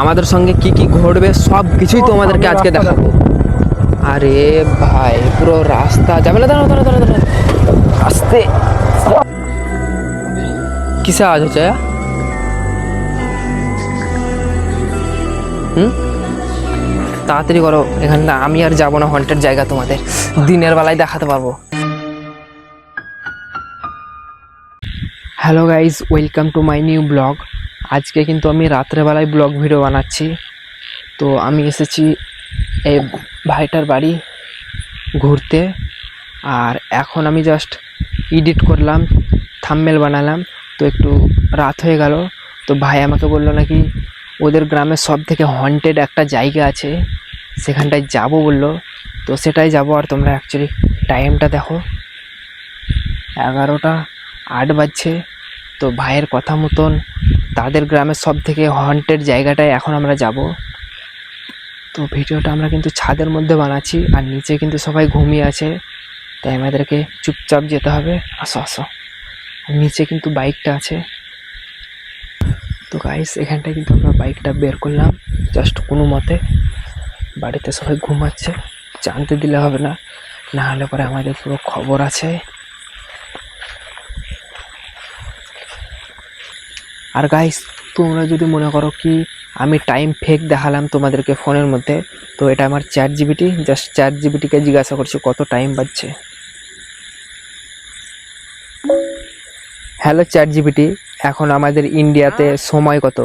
আমাদের সঙ্গে কি কি ঘটবে সব কিছুই তোমাদেরকে আজকে দেখাবো। আরে ভাই পুরো রাস্তা যাবে না, দাঁড়াও দাঁড়াও দাঁড়াও দাঁড়াও, আস্তে। কিসে আওয়াজ হচ্ছে? তাড়াতাড়ি করো, এখানে আমি আর যাবো না। হন্টেড জায়গা তোমাদের দিনের বেলায় দেখাতে পারবো। Hello guys, welcome to my new blog. আজকে কিন্তু আমি রাত্রেবেলায় ব্লগ ভিডিও বানাচ্ছি। তো আমি এসেছি এই ভাইটার বাড়ি ঘুরতে, আর এখন আমি জাস্ট এডিট করলাম, থাম্বনেল বানালাম। তো একটু রাত হয়ে গেল, তো ভাই আমাকে বললো নাকি ওদের গ্রামে সব থেকে হন্টেড একটা জায়গা আছে, সেখানটায় যাবো বললো। তো সেটাই যাব। আর তোমরা অ্যাকচুয়ালি টাইমটা দেখো, 11:08 বাজছে। তো ভাইয়ের কথা মতন তাদের গ্রামের সব থেকে হন্টেড জায়গাটায় এখন আমরা যাব। তো ভিডিওটা আমরা কিন্তু ছাদের মধ্যে বানাচ্ছি, আর নিচে কিন্তু সবাই ঘুমিয়ে আছে, তাই আমাদেরকে চুপচাপ যেতে হবে। আসো আসো, নিচে কিন্তু বাইকটা আছে। তো গাইস, এখানটায় কিন্তু আমরা বাইকটা বের করলাম জাস্ট কোনো মতে। বাড়িতে সবাই ঘুমাচ্ছে, জানতে দিলে হবে না, না হলে পরে আমাদের পুরো খবর আছে। আর গাইস, তোমরা যদি মনে করো কি আমি টাইম ফেক দেখালাম তোমাদেরকে ফোনের মধ্যে, তো এটা আমার ChatGPT, জাস্ট ChatGPTকে জিজ্ঞাসা করছি কত টাইম বাজছে। হ্যালো ChatGPT, এখন আমাদের ইন্ডিয়াতে সময় কত?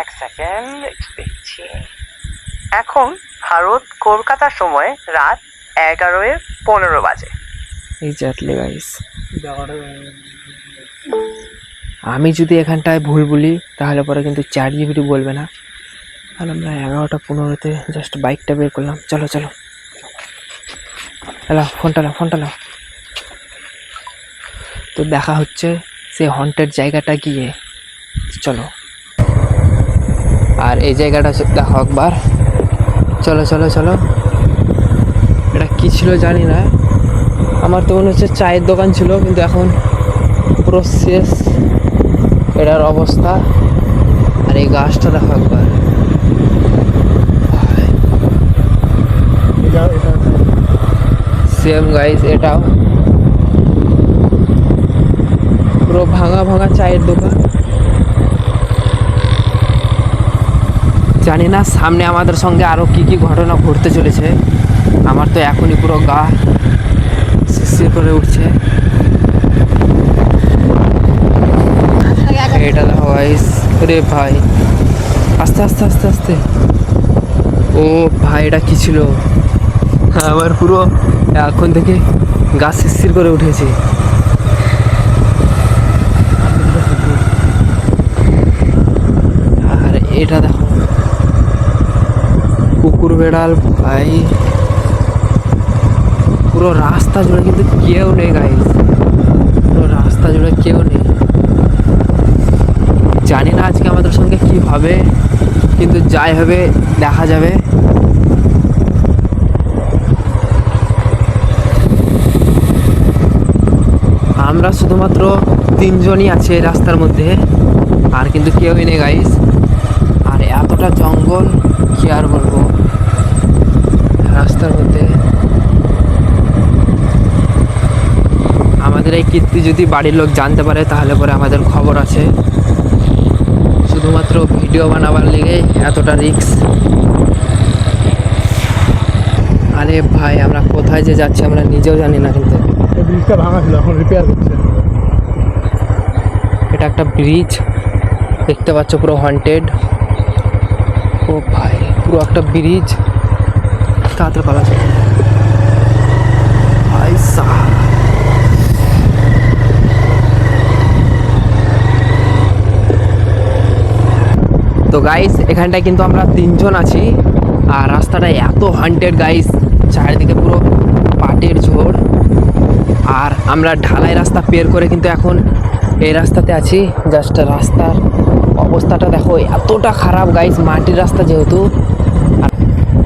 এক সেকেন্ড দেখছি। এখন ভারত কলকাতার সময় রাত 11:15 বাজে। Exactly guys. আমি যদি এখানটায় ভুল বলি তাহলে পরে কিন্তু ChatGPT বলবে না। আর আমরা 11:15-তে জাস্ট বাইকটা বের করলাম। চলো চলো, হ্যালো ফোনটা নাও। তো দেখা হচ্ছে সেই হন্টেড জায়গাটা গিয়ে, চলো। আর এই জায়গাটা দেখো একবার, চলো চলো চলো। এটা কী ছিল জানি না, আমার তো মনে হচ্ছে চায়ের দোকান ছিল, কিন্তু এখন পুরো শেষ এটার অবস্থা। আর এই গাছটা দেখো একবার, সেম গাইস, এটাও পুরো ভাঙা ভাঙা চায়ের দোকান। জানি না সামনে আমাদের সঙ্গে আরও কি কি ঘটনা ঘটতে চলেছে। আমার তো এখনই পুরো গা শিরশির করে উঠছে। এটা দেখো গাইস, রে ভাই, আস্তে আস্তে আস্তে আস্তে। ও ভাই, এটা কি ছিল? আমার পুরো এখন থেকে গা শিরশির করে উঠেছে। আর এটা দেখো, কুকুর বেড়াল ভাই, পুরো রাস্তা জুড়ে কিন্তু কেউ নেই গাইস, পুরো রাস্তা জুড়ে কেউ নেই। জানি না আজকে আমাদের সঙ্গে কি হবে, কিন্তু যাই হবে দেখা যাবে। আমরা শুধুমাত্র 3 জনই আছি এই রাস্তার মধ্যে, আর কিন্তু কেউই নেই গাইস। আর এতটা জঙ্গল, কি আর বলবো, রাস্তার মধ্যে। আমাদের এই কীর্তি যদি বাড়ির লোক জানতে পারে তাহলে পরে আমাদের খবর আছে। শুধুমাত্র ভিডিও বানাবার লেগে এতটা রিস্ক। আরে ভাই, আমরা কোথায় যে যাচ্ছি আমরা নিজেও জানি না। কিন্তু ব্রিজটা ভাঙা ছিল, এখন রিপেয়ার করছে। এটা একটা ব্রিজ দেখতে পাচ্ছ, পুরো হন্টেড। ও ভাই, পুরো একটা ব্রিজ। তাড়াতাড়ি পালা যায় ভাই সাহেব। তো গাইস, এখানটায় কিন্তু আমরা 3 জন আছি, আর রাস্তাটা এত হন্টেড গাইস, চারিদিকে পুরো পাটের ঝোড়। আর আমরা ঢালাই রাস্তা পের করে কিন্তু এখন এই রাস্তাতে আছি। জাস্ট রাস্তার অবস্থাটা দেখো, এতটা খারাপ গাইস, মাটির রাস্তা যেহেতু।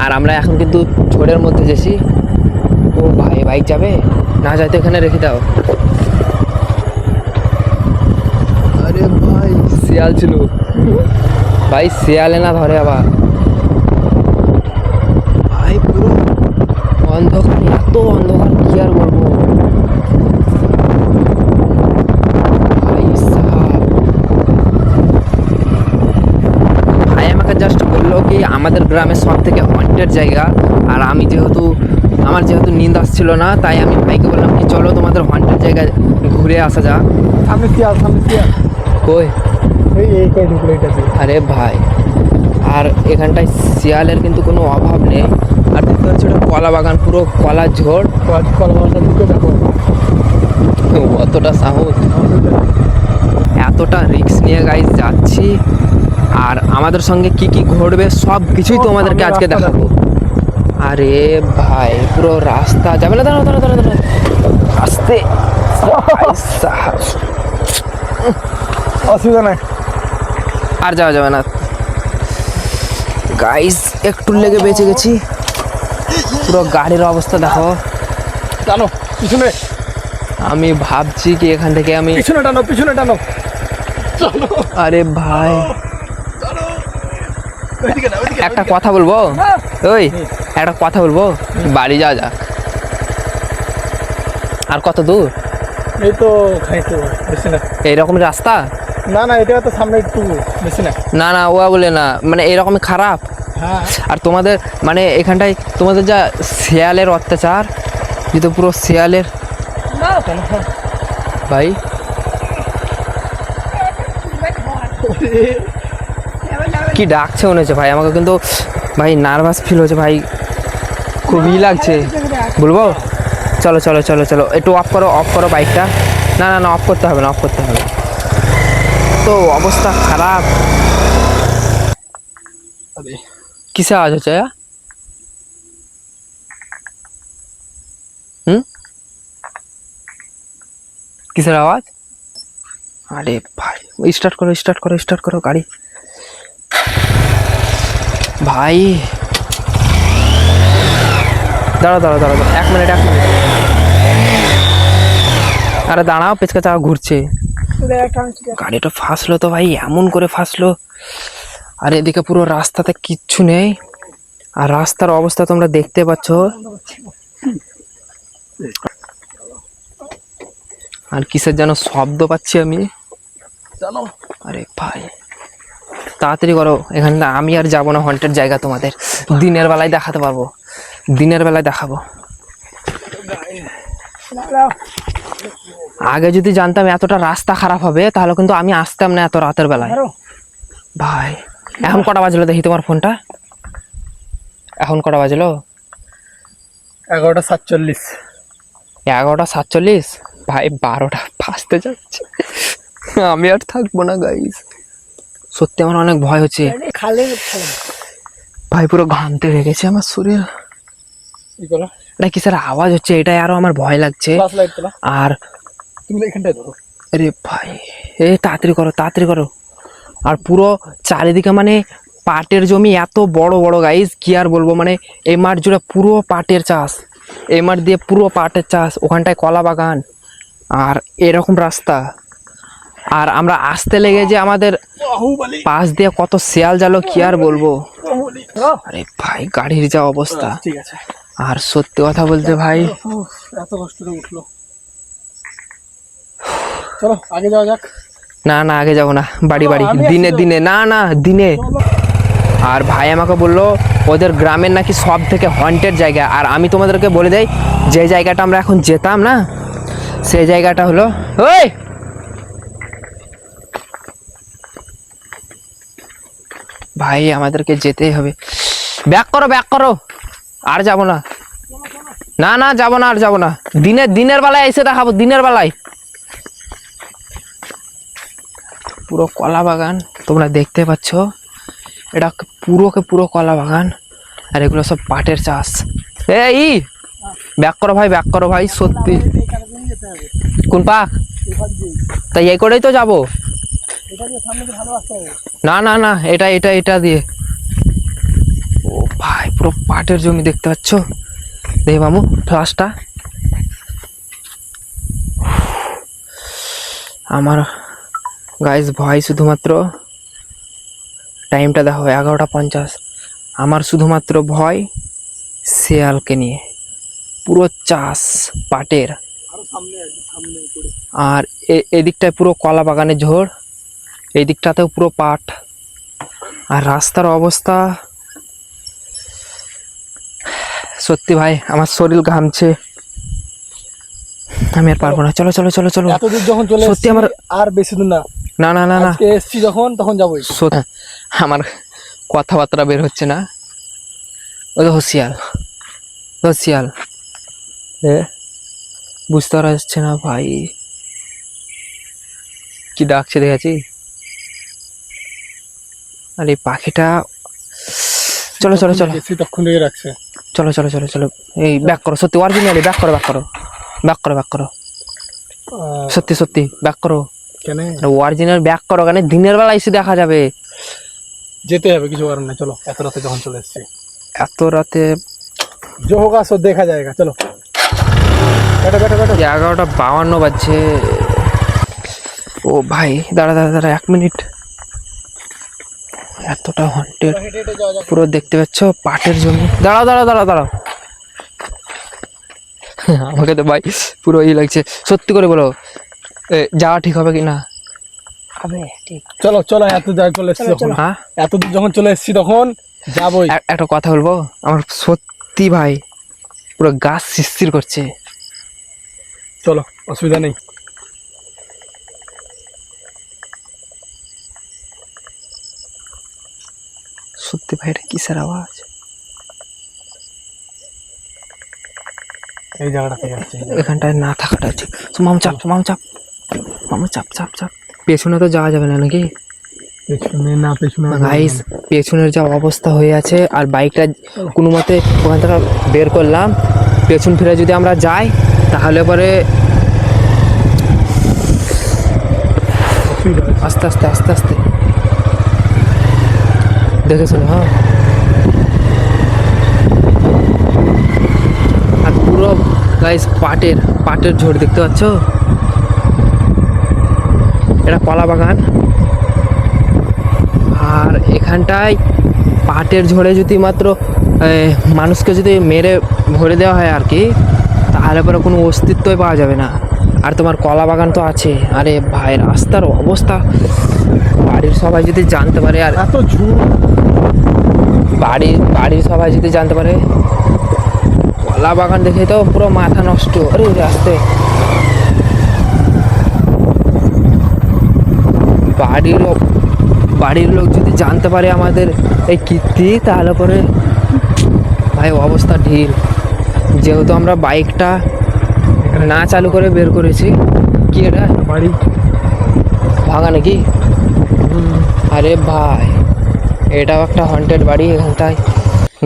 আর আমরা এখন কিন্তু ঝোড়ের মধ্যে যাচ্ছি। ও ভাই, বাইক যাবে না, যাইতে এখানে রেখে দাও। আরে ভাই, শিয়াল ছিল। ভাই শিয়ালে না ধরে আবার। ভাই পুরো অন্ধকার, এত অন্ধকার কি আর বলবো। ভাই সাহাব, ভাই আমাকে জাস্ট বললো কি আমাদের গ্রামের সব থেকে হন্টেড জায়গা। আর আমি যেহেতু আমার নিন্দ আসছিল না, তাই আমি ভাইকে বললাম কি চলো তোমাদের হন্টেড জায়গায় ঘুরে আসা যাক। সামনে শিয়াল, সামনে শিয়াল। কই? এই করে ঢুকলো এটাতে। আরে ভাই, আর এখানটায় শিয়ালের কিন্তু কোনো অভাব নেই। আর দেখতে পাচ্ছি ওটা কলা বাগান, পুরো কলা ঝোড়। কলমাটা ঢুকে দেখো। অতটা সাহস, এতটা রিস্ক নিয়ে গাইজ যাচ্ছি। আর আমাদের সঙ্গে কি কি ঘটবে সব কিছুই তোমাদেরকে আজকে দেখাবো। আরে ভাই পুরো রাস্তা যাবে না, দাঁড়াও দাঁড়াও দাঁড়াও দাঁড়াও, আস্তে। অসুবিধা নাই, আর যাওয়া যাবে না গাইস, একটু লেগে বেঁচে গেছি। পুরো গাড়ির অবস্থা দেখো। টানো পিছনে, আমি ভাবছি কি এখান থেকে আমি, পিছনে টানো, পিছনে টানো। আরে ভাই একটা কথা বলবো, ওই একটা কথা বলবো, বাড়ি যাওয়া যাক। আর কত দূর? এই তো খাইতে বেশি না। এইরকম রাস্তা? না না, এটা তো সামনে একটু বেশি না। না না, ও বলে না, মানে এরকম খারাপ। হ্যাঁ, আর তোমাদের মানে এখানটায় তোমাদের যা শিয়ালের অত্যাচার, যেহেতু পুরো শিয়ালের। না কেন, ভাই কি ডাকছে মনে হচ্ছে ভাই আমাকে, কিন্তু ভাই নার্ভাস ফিল হচ্ছে ভাই, খুবই লাগছে। বলবো চলো চলো চলো চলো, একটু অফ করো, অফ করো বাইকটা। না না না, অফ করতে হবে না, অফ করতে হবে, তো অবস্থা খারাপ। কিসে আওয়াজ হচ্ছে? কিসের আওয়াজ? আরে ভাই স্টার্ট করো, স্টার্ট করো, স্টার্ট করো গাড়ি। ভাই দাঁড়াও দাঁড়াও দাঁড়াও, 1 মিনিট 1 মিনিট। আরে দাঁড়াও, পেছকা চাকা ঘুরছে। গাড়িটা ফাঁসলো তো ভাই, এমন করে ফাঁসলো। আর এদিকে পুরো রাস্তাতে কিচ্ছু নেই, আর রাস্তার অবস্থা তোমরা দেখতে পাচ্ছ। আর কিসের যেন শব্দ পাচ্ছি আমি। আরে ভাই তাড়াতাড়ি করো, এখানে আমি আর যাবো না হন্টেড জায়গা, তোমাদের দিনের বেলায় দেখাতে পারবো, দিনের বেলায় দেখাবো। আগে যদি জানতাম এতটা রাস্তা খারাপ হবে, তাহলে কিন্তু আমি আসতাম না এত রাতের বেলায়। ভাই এখন কটা বাজলো দেখি তোমার ফোনটা, এখন কটা বাজলো? 11:47। 11:47। ভাই 12টা বাজতে যাচ্ছে, আমি আর থাকবো না গাইস, সত্যি আমার অনেক ভয় হচ্ছে ভাই, পুরো ঘামতে লেগেছে আমার শরীর। এটা কিসের আওয়াজ হচ্ছে, এটাই আরো আমার ভয় লাগছে। আর তুমি এখানটায় ধরো। আরে ভাই তাড়াতাড়ি করো, তাড়াতাড়ি করো। আর পুরো চারিদিকে মানে পাটের জমি, এত বড় বড় গাইস, কি আর বলবো, মানে এই মাঠ জুড়ে পুরো পাটের চাষ, এই মাঠ দিয়ে পুরো পাটের চাষ, ওখানটায় কলা বাগান, আর এরকম রাস্তা। আর আমরা আসতে লেগে যে আমাদের পাশ দিয়ে কত শিয়াল জালো, কি আর বলবো। আরে ভাই গাড়ির যা অবস্থা, ঠিক আছে। আর সত্যি কথা বলতে ভাই, এত কষ্ট করে উঠলো। চলো আগে যাওয়া যাক। না না আগে যাবো না, বাড়ি বাড়ি, দিনে দিনে, না না দিনে। আর ভাই আমাকে বললো ওদের গ্রামের নাকি সব থেকে হন্টেড জায়গা। আর আমি তোমাদেরকে বলে দেই, যে জায়গাটা আমরা এখন যেতাম না, সেই জায়গাটা হলো ওই, ভাই আমাদেরকে যেতেই হবে। ব্যাক করো, ব্যাক করো, আর যাবো না, না না যাবো না, আর যাবো না। দিনের বেলায় এসে দেখাবো, দিনের বেলায়। পুরো কলা বাগান তোমরা দেখতে পাচ্ছ, এটা পুরো কলা বাগান, আর এগুলো সব পাটের চাষ। এই ব্যাক করো ভাই, ব্যাক করো ভাই, সত্যি। কোন পাক? তাই এই করেই তো যাবো। না না না, এটা এটা এটা দিয়ে। ও ভাই পুরো পাটের জমি দেখতে পাচ্ছ, দেখি মামু ফ্লাশটা। আমার গাইস ভয় শুধুমাত্র টাইমটা দেখো 11:50। আমার শুধুমাত্র ভয় শিয়ালকে নিয়ে। পুরো চাষ পাটের, আর এদিকটায় পুরো কলা বাগানের ঝোড়, এই দিকটাতেও পুরো পাট। আর রাস্তার অবস্থা সত্যি ভাই আমার শরীর ঘামছে, আমি আর পারবো না। চলো চলো চলো চলো। এত দূর যখন চলে সত্যি এসেছি, আমার আর বেশি দূর না। না না না না আজকে এসছি যখন তখন যাবোই। আমার কথাবার্তা বের হচ্ছে না। ও তো শিয়াল, ও শিয়াল এ বুঝতে পারা যাচ্ছে না ভাই, কি ডাকছে দেখেছি। আর এই পাখিটা, চলো চলো চলো বেশি তখন থেকে রাখছে। চলো চলো চলো চলো। এই ব্যাক করো, সত্যি অরিজিনালি ব্যাক করো, ব্যাক করো, ব্যাক করো, ব্যাক করো, সত্যি সত্যি ব্যাক করো। কেন অরিজিনাল ব্যাক করো, কেন দিনের বেলা এসে দেখা যাবে। যেতে হবে, কিছু করার নাই। চলো, এত রাতে যখন চলে এসছি, এত রাতে जो होगा सो देखा जाएगा। चलो बैठो बैठो बैठो। 11:52 বাজছে। ও ভাই দাঁড়া দাঁড়া দাঁড়া 1 মিনিট। এতটা হন্টেড হেঁটে হেঁটে যাওয়া যাক। পুরো দেখতে পাচ্ছ পাটের জমি। দাঁড়াও দাঁড়াও দাঁড়াও দাঁড়াও। আমাকে তো ভাই পুরো ই লাগছে, সত্যি করে বলো যাওয়া ঠিক হবে কি না? হবে ঠিক। চলো চলো, এত জায়গায় চলে এসছি যখন, হ্যাঁ এত দূর যখন চলে এসছি তখন যাবোই। একটা কথা বলবো, আমার সত্যি ভাই পুরো গাছ শিরশির করছে। চলো, অসুবিধা নেই। সত্যি ভাই এটা কিসের আওয়াজ? এই জায়গাটা থেকে আসছে। এখানটায় না থাকাটা ঠিক। মাম চাপ মাম চাপ মাম চাপ চাপ চাপ। পেছনে তো যাওয়া যাবে না নাকি? পেছনে না, পেছনে গাইস পেছনের যা অবস্থা হয়ে আছে, আর বাইকটা কোনো মতে ওখান থেকে বের করলাম, পেছন ফিরে যদি আমরা যাই তাহলে পরে আস্তে আস্তে আস্তে আস্তে দেখে শুনে। হ্যাঁ, আর পুরো গাইস পাটের ঝোড় দেখতে পাচ্ছ, এটা কলা বাগান। আর এখানটায় পাটের ঝোড়ে যদি মাত্র মানুষকে যদি মেরে ভরে দেওয়া হয় আর কি, তাহলে পরে কোনো অস্তিত্বই পাওয়া যাবে না। আর তোমার কলা বাগান তো আছে। আরে ভাই রাস্তার অবস্থা, বাড়ির সবাই যদি জানতে পারে, আর এত ঝুড়, বাড়ির সবাই যদি জানতে পারে, কলা বাগান দেখে তো পুরো মাথা নষ্ট। আরে রাস্তায় বাড়ির লোক যদি জানতে পারে আমাদের এই কীর্তি, তাহলে পরে ভাই অবস্থা ঢিল। যেহেতু আমরা বাইকটা না চালু করে বের করেছি। কি এটা বাড়ি ভাঙা নাকি? আরে ভাই এটাও একটা হন্টেড বাড়ি এখানটায়।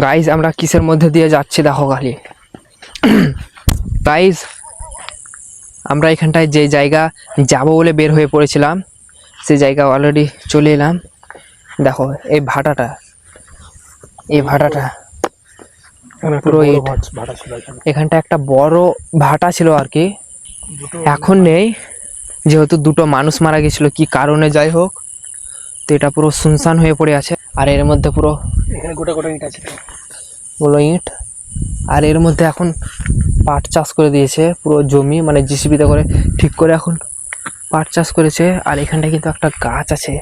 গাইজ আমরা কিসের মধ্যে দিয়ে যাচ্ছি দেখো খালি। গাইজ আমরা এখানটায় যে জায়গা যাব বলে বের হয়ে পড়েছিলাম, সেই জায়গা অলরেডি চলে এলাম। দেখো এই ভাটাটা পুরো ইট। ভাড়া ছিল এখানে। এখানটা একটা বড় ভাটা ছিল আর কি, এখন নেই যেহেতু দুটো মানুষ মারা গেছিল কি কারণে যাই হোক। তো এটা পুরো শুনশান হয়ে পড়ে আছে। আর এর মধ্যে পুরো এখানে গোটা গোটা ইট আছে। বলো ইট। আর এর মধ্যে এখন পাট চাষ করে দিয়েছে পুরো জমি, মানে জিসিবিতে করে ঠিক করে এখন পাট চাষ করেছে। আর এখানটায় কিন্তু একটা গাছ আছে,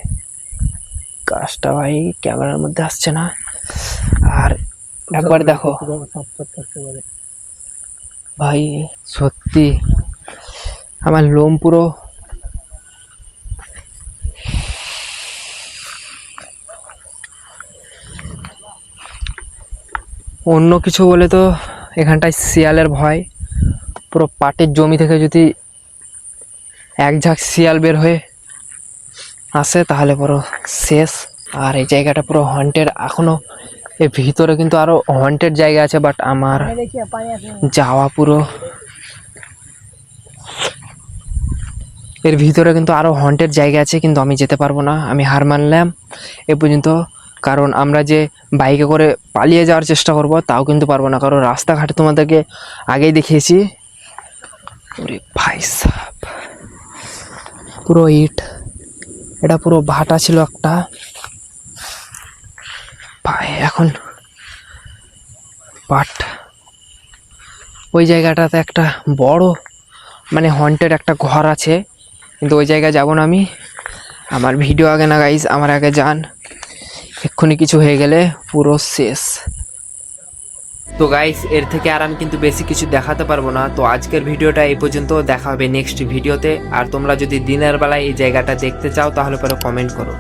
গাছটা ভাই ক্যামেরার মধ্যে আসছে না। আর একবার দেখো ভাই, সত্যি আমার লোম পুরো অন্য কিছু বলে তো এখানটায় শিয়ালের ভয়। পুরো পাটের জমি থেকে যদি এক ঝাঁক শিয়াল বের হয়ে আসে তাহলে পুরো শেষ। আর এই জায়গাটা পুরো হন্টেড এখনো। এর ভিতরে কিন্তু আরো হন্টেড জায়গা আছে, বাট আমার যাওয়া পুরো, এর ভিতরে কিন্তু আরো হন্টেড জায়গা আছে, কিন্তু আমি যেতে পারবো না। আমি হার মানলাম এ পর্যন্ত, কারণ আমরা যে বাইকে করে পালিয়ে যাওয়ার চেষ্টা করব তাও কিন্তু পারবো না, কারণ রাস্তাঘাটে তোমাদেরকে আগেই দেখিয়েছি। ওরে ভাই সাহেব পুরো ইট, এটা পুরো ভাটা ছিল একটা। ভাই এখন বাট ওই জায়গাটাতে একটা বড় মানে হন্টেড একটা ঘর আছে, কিন্তু ওই জায়গায় যাব না আমি। আমার ভিডিও আগে না গাইজ, আমার আগে যান, এক্ষুনি কিছু হয়ে গেলে পুরো শেষ। তো গাইস এর থেকে আর আমি কিন্তু বেশি কিছু দেখাতে পারবো না। তো আজকের ভিডিওটা এই পর্যন্ত, দেখা হবে নেক্সট ভিডিওতে। আর তোমরা যদি দিনের বেলায় এই জায়গাটা দেখতে চাও তাহলে পরে কমেন্ট করো।